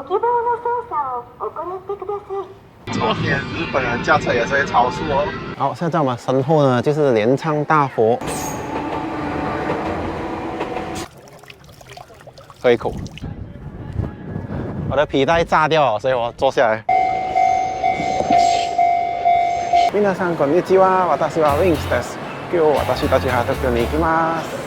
昨天日本人驾车也是会超速哦。好，现在我们身后呢就是镰仓大佛，喝一口。我的皮带炸掉了，所以我坐下来。皆さんこんにちは。私は Wings です。今日私たちは東京に行きます。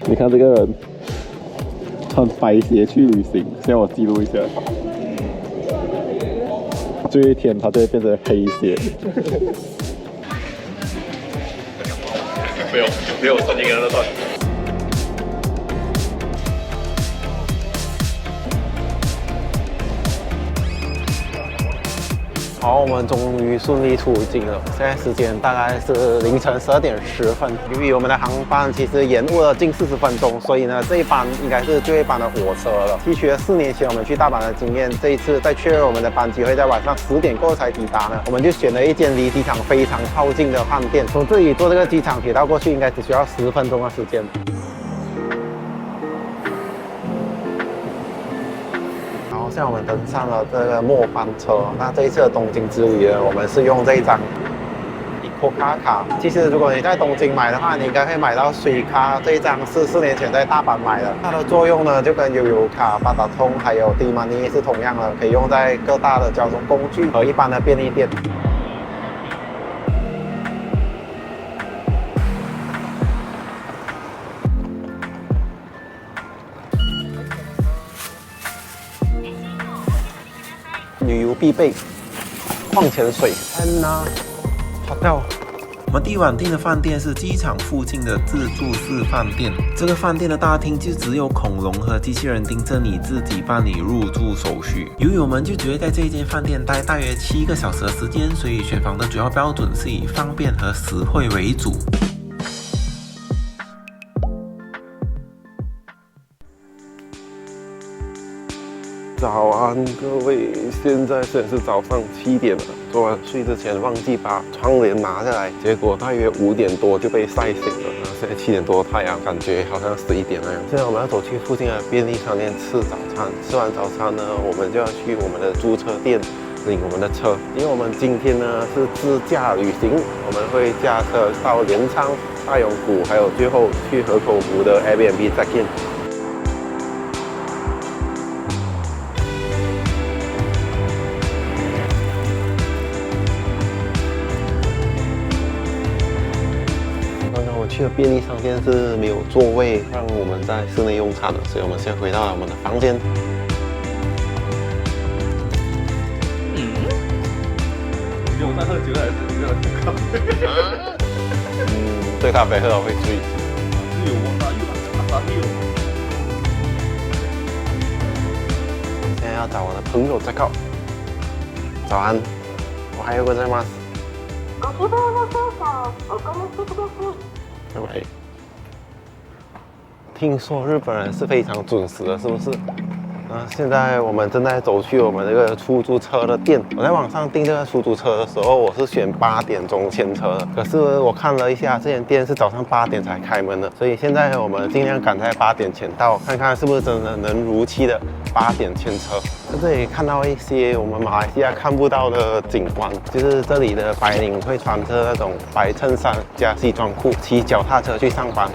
你看这个人穿白鞋去旅行，现在我记录一下。最后一天他就会变成黑鞋。没有曾经跟他断。好，我们终于顺利出境了。现在时间大概是凌晨12点10分。由于我们的航班其实延误了近40分钟，所以呢，这一班应该是最后一班的火车了。吸取了4年前我们去大阪的经验，这一次在确认我们的班机会在晚上10点过后才抵达呢，我们就选了一间离机场非常靠近的饭店。从这里坐这个机场铁道过去，应该只需要10分钟的时间。现在我们登上了这个末班车，那这一次的东京之旅呢，我们是用这一张 ICOCA 卡。其实如果你在东京买的话，你应该会买到水卡，这一张是4年前在大阪买的。它的作用呢，就跟悠游卡、八达通还有 D-Money 是同样的，可以用在各大的交通工具和一般的便利店。旅游必备，矿泉水。Hotel。我们第一晚订的饭店是机场附近的自助式饭店。这个饭店的大厅就只有恐龙和机器人盯着你，自己办理入住手续。由于我们就只会在这一间饭店待大约7个小时的时间，所以选房的主要标准是以方便和实惠为主。早安，各位！现在是早上7点了。昨晚睡之前忘记把窗帘拿下来，结果大约5点多就被晒醒了。现在7点多太阳，感觉好像11点那样。现在我们要走去附近的便利商店吃早餐。吃完早餐呢，我们就要去我们的租车店领我们的车，因为我们今天呢是自驾旅行，我们会驾车到镰仓、大永谷，还有最后去河口湖的 Airbnb check in。去的便利商店是没有座位让我们在室内用餐的，所以我们现在回到了我们的房间。你有在喝酒还是你在喝咖啡？对咖啡喝了会醉。有啊，哪有？现在要找我的朋友check out。早安，我还有个在吗？ご希望の操作をおこなしてください。对，听说日本人是非常准时的，是不是？现在我们正在走去我们这个出租车的店。我在网上订这个出租车的时候，我是选8点钟牵车的，可是我看了一下，这间店是早上8点才开门的，所以现在我们尽量赶在8点前到，看看是不是真的能如期的8点牵车。在这里看到一些我们马来西亚看不到的景观，就是这里的白领会穿着那种白衬衫加西装裤，骑脚踏车去上班。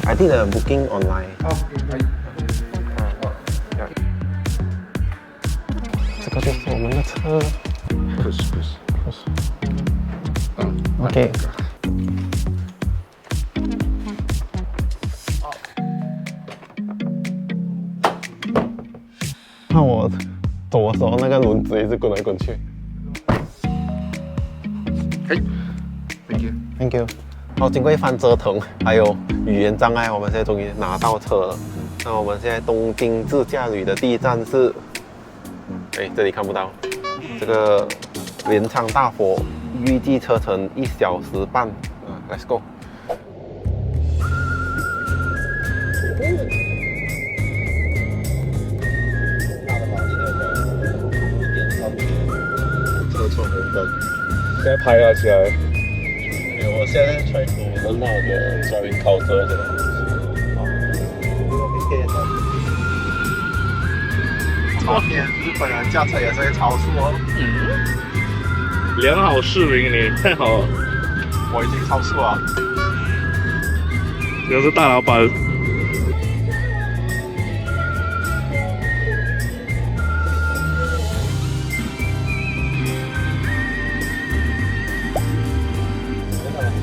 I did a booking online. Yeah. 这个就是我们的车。不是。OK。看我走的时候，那个轮子一直滚来滚去。嘿 ，Thank you。好，经过一番折腾，还有语言障碍，我们现在终于拿到车了。那我们现在东京自驾旅的第一站是，这里看不到，这个镰仓大佛，预计车程1小时半。Let's go。闯红灯。现在拍了起来。我现在 try to learn how to driving culture 这个东西。旁边日本人驾车也是会超速哦。良好市民，你太好了。我已经超速了。你是大老板。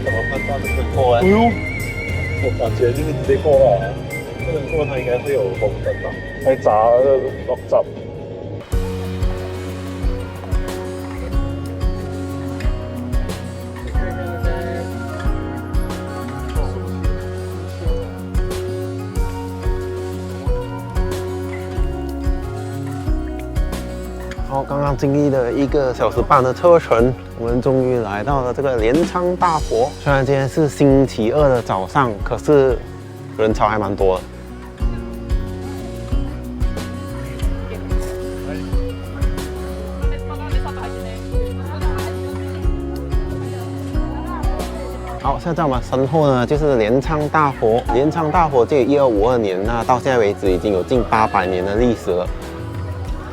怎么判断这个过呢？我感觉就是直接过了，不能过它应该会有红灯吧？太渣了，落閘。好，刚刚经历了1个小时半的车程，我们终于来到了这个镰仓大佛。虽然今天是星期2的早上，可是人潮还蛮多的。好，现在在我们身后呢，就是镰仓大佛。镰仓大佛这1252年，那到现在为止已经有近800年的历史了。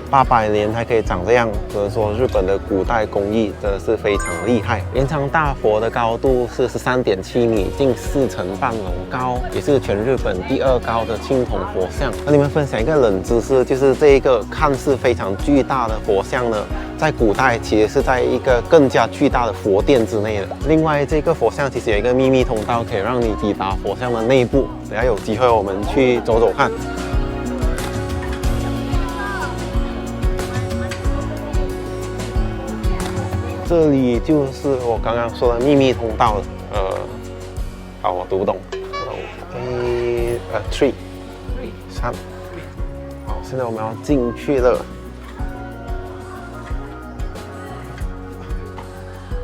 800年还可以长这样，只能说日本的古代工艺真的是非常厉害。镰仓大佛的高度是13.7米，近4层半楼高，也是全日本第2高的青铜佛像。和你们分享一个冷知识，就是这一个看似非常巨大的佛像呢，在古代其实是在一个更加巨大的佛殿之内的。另外，这个佛像其实有一个秘密通道，可以让你抵达佛像的内部。等下有机会我们去走走看。这里就是我刚刚说的秘密通道了。好，我读不懂。3。好，现在我们要进去了。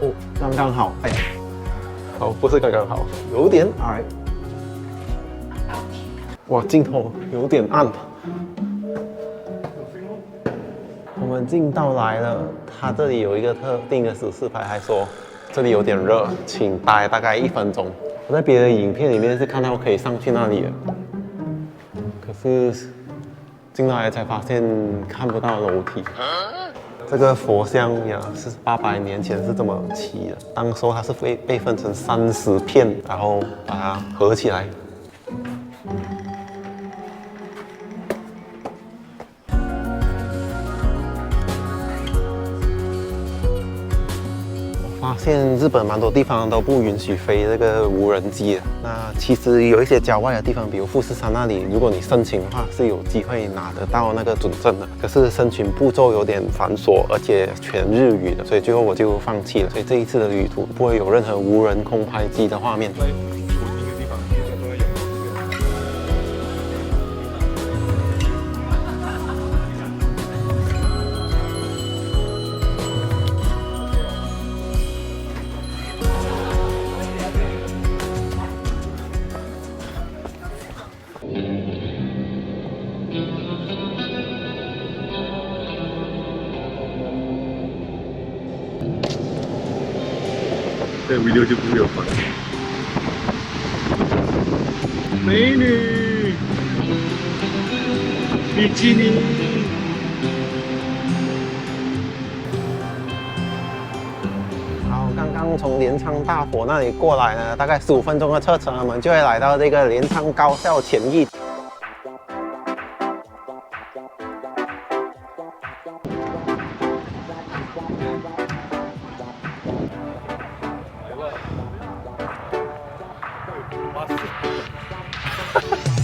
哦，刚刚好。哎呀，好，不是刚刚好，有点矮。哇，镜头有点暗。我们进到来了，它这里有一个特定的指示牌，还说这里有点热，请待大概1分钟。我在别的影片里面是看到可以上去那里的，可是进来才发现看不到楼梯。这个佛像呀是800年前是这么砌的，当时它是被分成30片，然后把它合起来。发现日本蛮多地方都不允许飞这个无人机的。那其实有一些郊外的地方，比如富士山那里，如果你申请的话，是有机会拿得到那个准证的。可是申请步骤有点繁琐，而且全日语的，所以最后我就放弃了。所以这一次的旅途不会有任何无人空拍机的画面。这 video 就不会有反应。美女，比基尼。好，刚刚从镰仓大佛那里过来呢，大概15分钟的车程，我们就会来到这个镰仓高校前翼。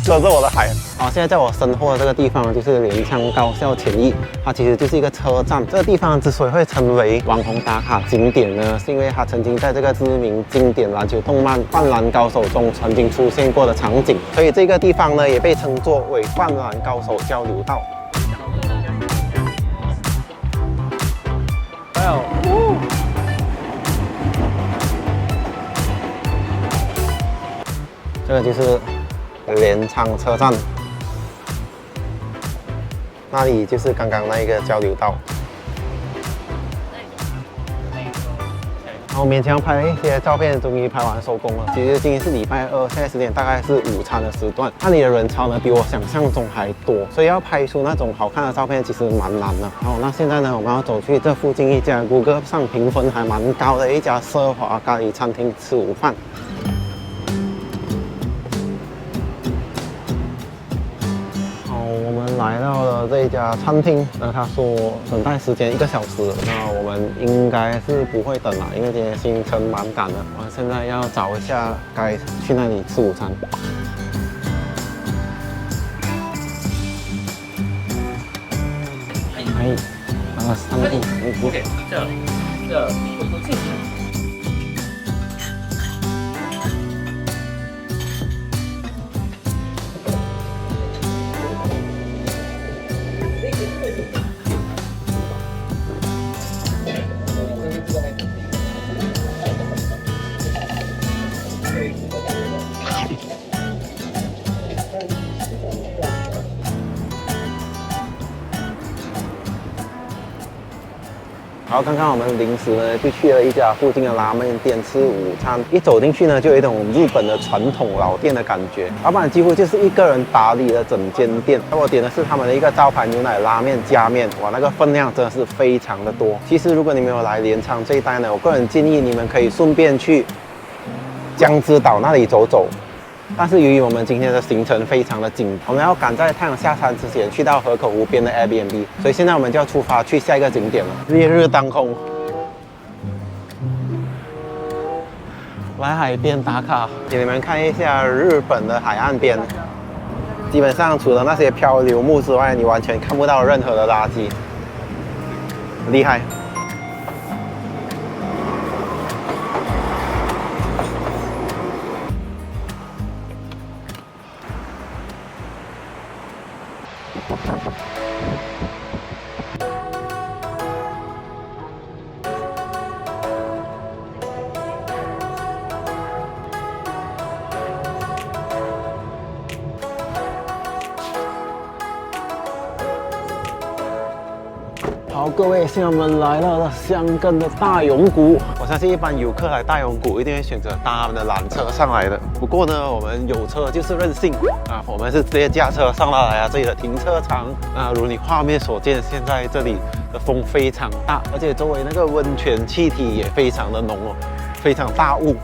遮着我的海。好，现在在我身后的这个地方就是镰仓高校前翼，它其实就是一个车站。这个地方之所以会成为网红打卡景点呢，是因为它曾经在这个知名经典篮球动漫《灌篮高手》中曾经出现过的场景，所以这个地方呢也被称作为灌篮高手交流道。还有。这个就是镰仓车站，那里就是刚刚那一个交流道。然后勉强拍了一些照片，终于拍完收工了。其实今天是礼拜二，现在时间大概是午餐的时段，那里的人潮呢比我想象中还多，所以要拍出那种好看的照片其实蛮难的。好，那现在呢，我们要走去这附近一家 Google 上评分还蛮高的一家奢华咖喱餐厅吃午饭。我们来到了这一家餐厅，那他说等待时间1个小时，那我们应该是不会等了，因为今天行程蛮赶的。我现在要找一下该去哪里吃午餐。はい、餐厅。OK， 这不出镜。然后刚刚我们临时呢就去了一家附近的拉面店吃午餐，一走进去呢就有一种日本的传统老店的感觉，老板几乎就是一个人打理了整间店。那我点的是他们的一个招牌牛奶拉面加面，哇，那个分量真的是非常的多。其实如果你没有来镰仓这一带呢，我个人建议你们可以顺便去江之岛那里走走。但是由于我们今天的行程非常的紧，我们要赶在太阳下山之前去到河口湖边的 Airbnb， 所以现在我们就要出发去下一个景点了。烈日当空，来海边打卡，给你们看一下日本的海岸边。基本上除了那些漂流木之外，你完全看不到任何的垃圾，厉害。好，各位，现在我们来到了箱根的大永谷。我相信一般游客来大永谷一定会选择搭他们的缆车上来的。不过呢，我们有车就是任性啊，我们是直接驾车上到来这里的停车场。如你画面所见，现在这里的风非常大，而且周围那个温泉气体也非常的浓哦，非常大雾。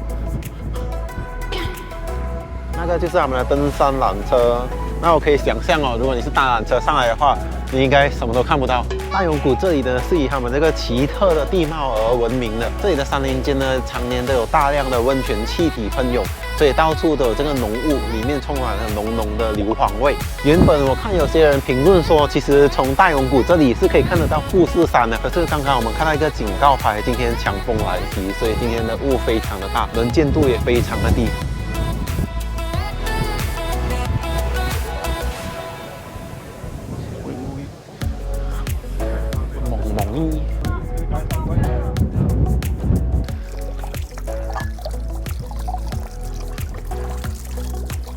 那个就是他们的登山缆车。那我可以想象哦，如果你是搭缆车上来的话，你应该什么都看不到。大永谷这里呢是以他们这个奇特的地貌而闻名的。这里的山林间呢，常年都有大量的温泉气体喷涌，所以到处都有这个浓雾，里面充满了浓浓的硫磺味。原本我看有些人评论说，其实从大永谷这里是可以看得到富士山的，可是刚刚我们看到一个警告牌，今天强风来袭，所以今天的雾非常的大，能见度也非常的低。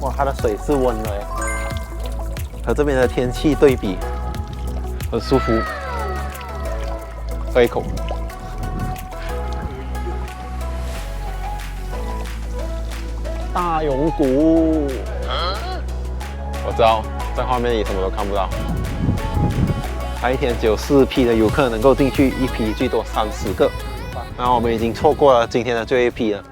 哇，它的水是温的耶，和这边的天气对比，很舒服。喝一口。大永谷，我知道在画面里什么都看不到。它一天只有4批的游客能够进去，一批最多30个。然后我们已经错过了今天的最后一批了。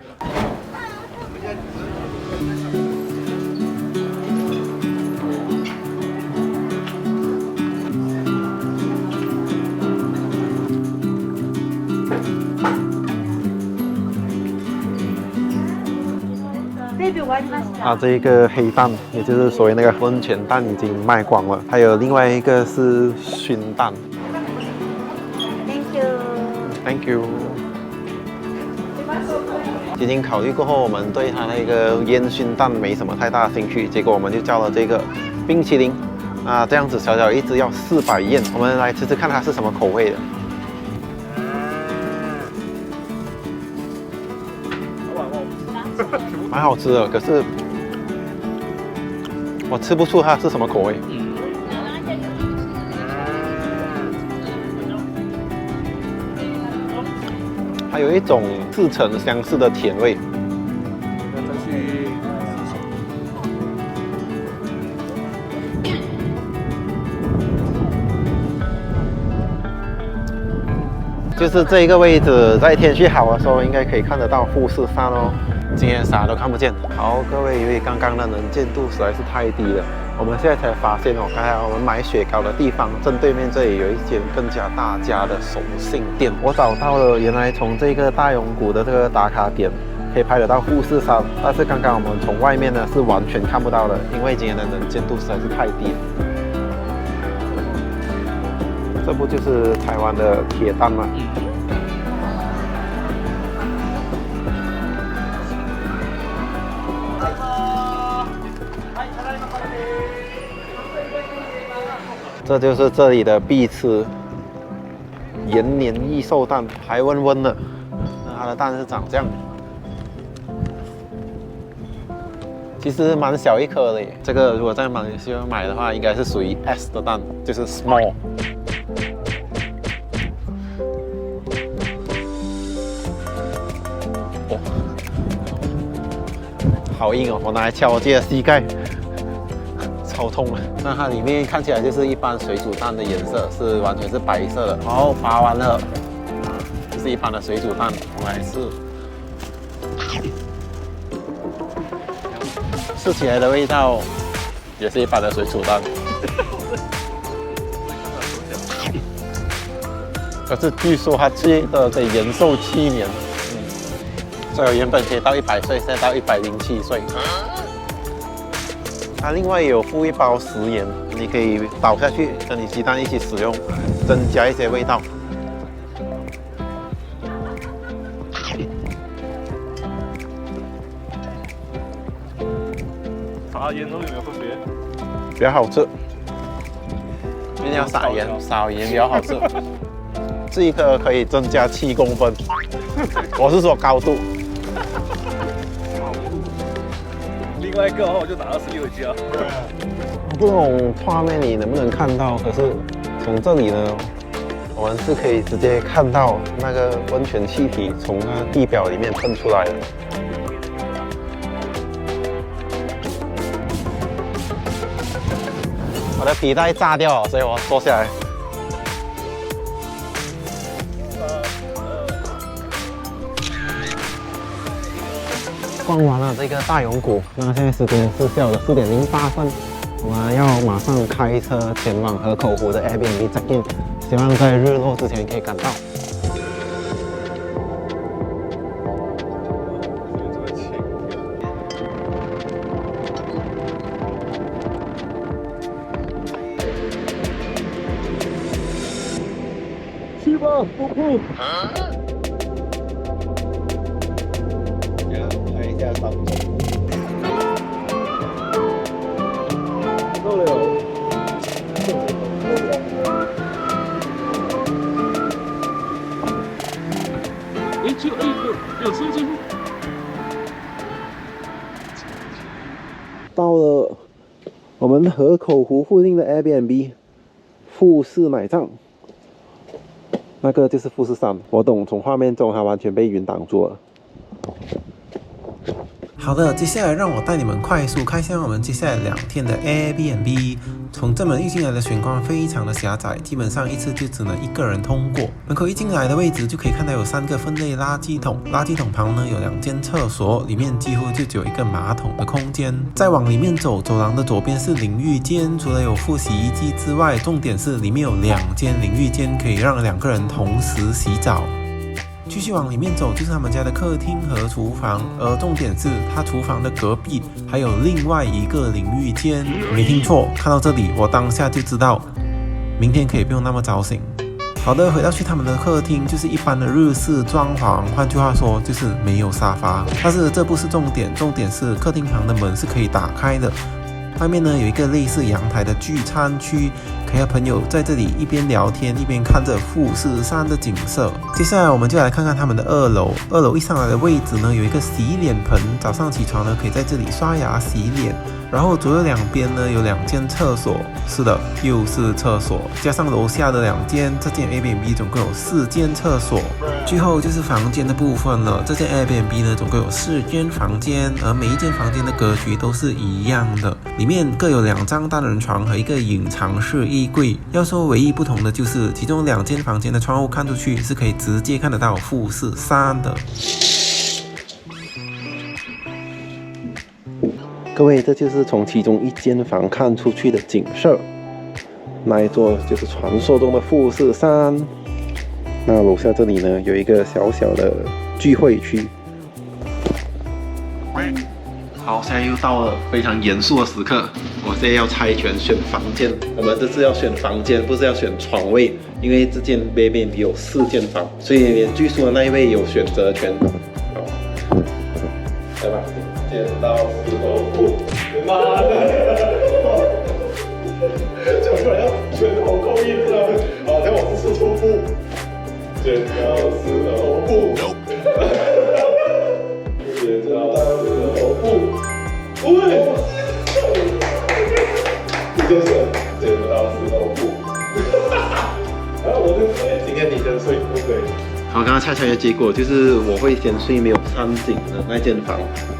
这一个黑蛋，也就是所谓那个温泉蛋已经卖光了，还有另外一个是熏蛋。Thank you。几经考虑过后，我们对它那个烟熏蛋没什么太大的兴趣，结果我们就叫了这个冰淇淋。这样子小小一只要400yen，我们来吃吃看它是什么口味的。蛮好吃的，可是我吃不出它是什么口味。还有一种似曾相识的甜味。就是这一个位置，在天气好的时候，应该可以看得到富士山哦。今天啥都看不见。好，各位，因为刚刚的能见度实在是太低了，我们现在才发现哦，刚才我们买雪糕的地方正对面这里有一间更加大家的手信店。我找到了，原来从这个大永谷的这个打卡点可以拍得到富士山，但是刚刚我们从外面呢是完全看不到的，因为今天的能见度实在是太低了。这不就是台湾的铁蛋吗？这就是这里的必吃延年益寿蛋，还温温的。那它的蛋是长这样，其实蛮小一颗的耶。这个如果在马来西亚买的话，应该是属于 S 的蛋，就是 small。哦，好硬哦！我拿来敲我自己的膝盖。超痛了。那它里面看起来就是一般水煮蛋的颜色，是完全是白色的。好，拔完了，这是一般的水煮蛋，我们来试。吃起来的味道也是一般的水煮蛋。可是据说它吃的可以延寿7年。所以我原本可以到100岁，现在到107岁。它另外也有附一包食盐，你可以倒下去跟你鸡蛋一起使用，增加一些味道。撒盐后有没有分别？比较好吃，一定要撒盐，撒盐比较好吃。这一颗可以增加7公分，我是说高度。另外一个的话，我就拿20回家。我不懂画面你能不能看到，可是从这里呢，我们是可以直接看到那个温泉气体从那地表里面喷出来的。我的皮带炸掉了，所以我坐下来。逛完了这个大永谷，那现在时间是下午的4点08分，我们要马上开车前往河口湖的 Airbnb check in， 希望在日落之前可以赶到。去吧，瀑布。拍一下场景。够了。有车进。到了我们河口湖附近的 Airbnb 富士奶藏，那个就是富士山。我懂，从画面中它完全被云挡住了。好的，接下来让我带你们快速看向我们接下来2天的 Airbnb。从正门一进来的玄关非常的狭窄，基本上一次就只能1个人通过。门口一进来的位置就可以看到有3个分类垃圾桶，垃圾桶旁呢有2间厕所，里面几乎就只有1个马桶的空间。再往里面走，走廊的左边是淋浴间，除了有附洗衣机之外，重点是里面有2间淋浴间，可以让2个人同时洗澡。继续往里面走，就是他们家的客厅和厨房，而重点是他厨房的隔壁还有另外1个淋浴间。没听错，看到这里我当下就知道明天可以不用那么早醒。好的，回到去他们的客厅，就是一般的日式装潢，换句话说就是没有沙发。但是这不是重点，重点是客厅旁的门是可以打开的，外面呢有一个类似阳台的聚餐区，可以和朋友在这里一边聊天一边看着富士山的景色。接下来我们就来看看他们的2楼。2楼一上来的位置呢，有一个洗脸盆，早上起床呢可以在这里刷牙洗脸。然后左右两边呢有2间厕所，是的，又是厕所，加上楼下的2间，这间 Airbnb 总共有4间厕所。最后就是房间的部分了，这间 Airbnb 呢总共有4间房间，而每一间房间的格局都是一样的，里面各有2张单人床和一个隐藏式衣柜。要说唯一不同的就是其中2间房间的窗户看出去是可以直接看得到富士山的。各位，这就是从其中1间房看出去的景色。那一座就是传说中的富士山。那楼下这里呢，有一个小小的聚会区。好，现在又到了非常严肃的时刻，我现在要猜拳选房间。我们这次要选房间，不是要选床位，因为这间 Airbnb 有4间房，所以连最输的那一位有选择权。好，来吧。剪刀石头布，妈的！讲出来要全好扣印了。好，等我是石头布，剪刀石头布，剪刀石头布，喂，你就是剪刀石头布。啊，我跟睡，今天你跟睡不对。好，刚刚猜拳的结果就是我会先睡没有山景的那间房，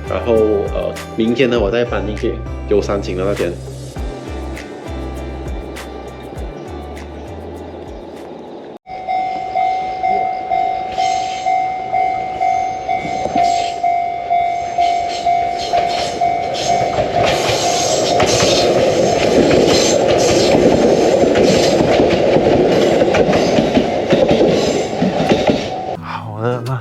然后明天呢我再搬进去有山景的那间。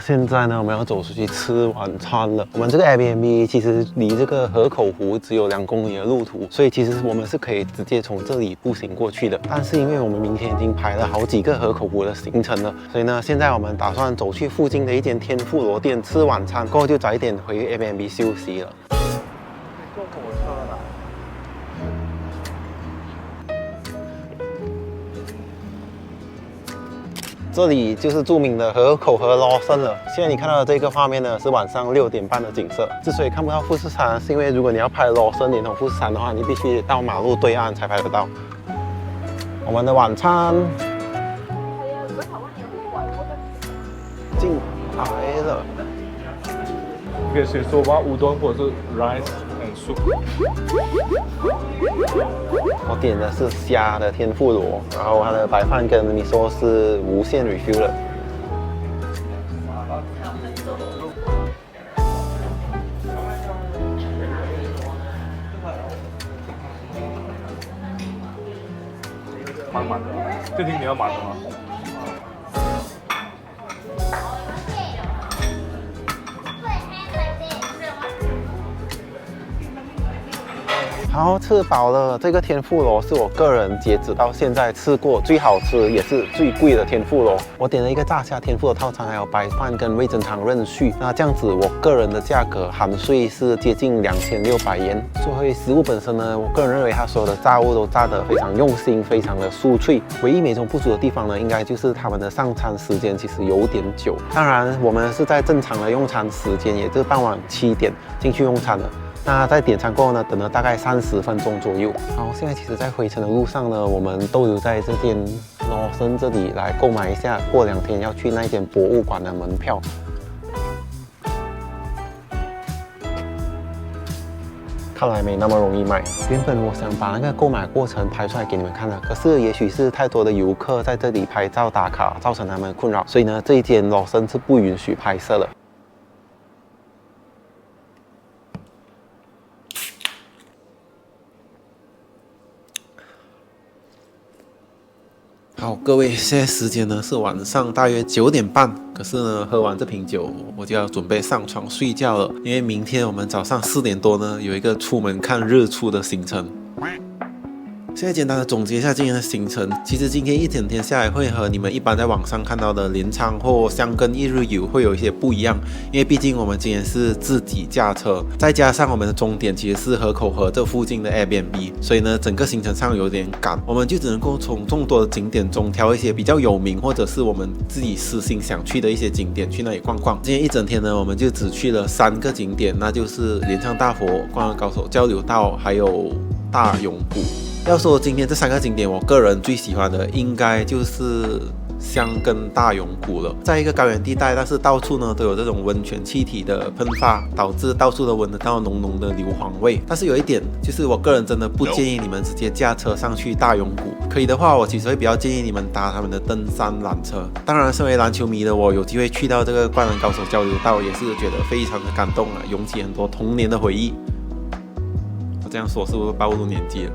现在呢，我们要走出去吃晚餐了。我们这个 Airbnb 其实离这个河口湖只有2公里的路途，所以其实我们是可以直接从这里步行过去的。但是因为我们明天已经排了好几个河口湖的行程了，所以呢，现在我们打算走去附近的一间天妇罗店吃晚餐，过后就早一点回 Airbnb 休息了。坐火车了。这里就是著名的河口和罗森了。现在你看到的这个画面呢，是晚上6点半的景色。之所以看不到富士山，是因为如果你要拍罗森连同富士山的话，你必须到马路对岸才拍得到。我们的晚餐进来了。你可以选说吧，乌冬或者是 rice and soup。我点的是虾的天妇罗，然后它的白饭跟米索是无限 refill 的。满满的，这题你要满的吗？好，吃饱了。这个天妇罗是我个人截止到现在吃过最好吃也是最贵的天妇罗。我点了一个炸虾天妇罗套餐，还有白饭跟味噌汤任续。那这样子，我个人的价格含税是接近2600元。说回食物本身呢，我个人认为它所有的炸物都炸得非常用心，非常的酥脆。唯一美中不足的地方呢，应该就是他们的上餐时间其实有点久。当然，我们是在正常的用餐时间，也就是傍晚7点进去用餐的。那在点餐过后呢，等了大概30分钟左右。好，现在其实在回程的路上呢，我们都留在这间罗森这里来购买一下过2天要去那间博物馆的门票。看来没那么容易买。原本我想把那个购买过程拍出来给你们看的，可是也许是太多的游客在这里拍照打卡，造成他们困扰，所以呢，这一间罗森是不允许拍摄的。好，各位，现在时间呢是晚上大约9点半，可是呢，喝完这瓶酒，我就要准备上床睡觉了，因为明天我们早上4点多呢有一个出门看日出的行程。现在简单的总结一下今天的行程。其实今天一整天下来，会和你们一般在网上看到的镰仓或箱根一日游会有一些不一样，因为毕竟我们今天是自己驾车，再加上我们的终点其实是河口河这附近的 Airbnb， 所以呢，整个行程上有点赶，我们就只能够从众多的景点中挑一些比较有名或者是我们自己私心想去的一些景点去那里逛逛。今天一整天呢，我们就只去了3个景点，那就是镰仓大佛、灌篮高手交流道，还有大永谷。要说今天这3个景点，我个人最喜欢的应该就是箱根大永谷了。在一个高原地带，但是到处呢都有这种温泉气体的喷发，导致到处都闻得到浓浓的硫磺味。但是有一点，就是我个人真的不建议你们直接驾车上去大永谷。可以的话，我其实会比较建议你们搭他们的登山缆车。当然，身为篮球迷的我，有机会去到这个灌篮高手交流道，也是觉得非常的感动啊，涌起很多童年的回忆。我这样说是不是暴露年纪了？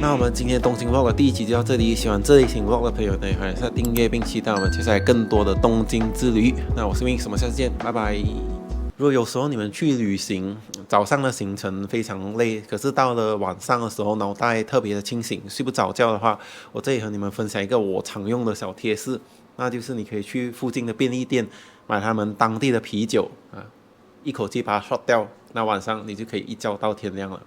那我们今天东京 Vlog 的第1集就到这里，喜欢这类型 Vlog 的朋友呢，欢迎下订阅并期待我们接下来更多的东京之旅。那我是 Win， 我们下次见，拜拜。如果有时候你们去旅行，早上的行程非常累，可是到了晚上的时候脑袋特别的清醒，睡不着觉的话，我这里和你们分享一个我常用的小贴士，那就是你可以去附近的便利店买他们当地的啤酒啊，一口气把它 shot 掉，那晚上你就可以一觉到天亮了。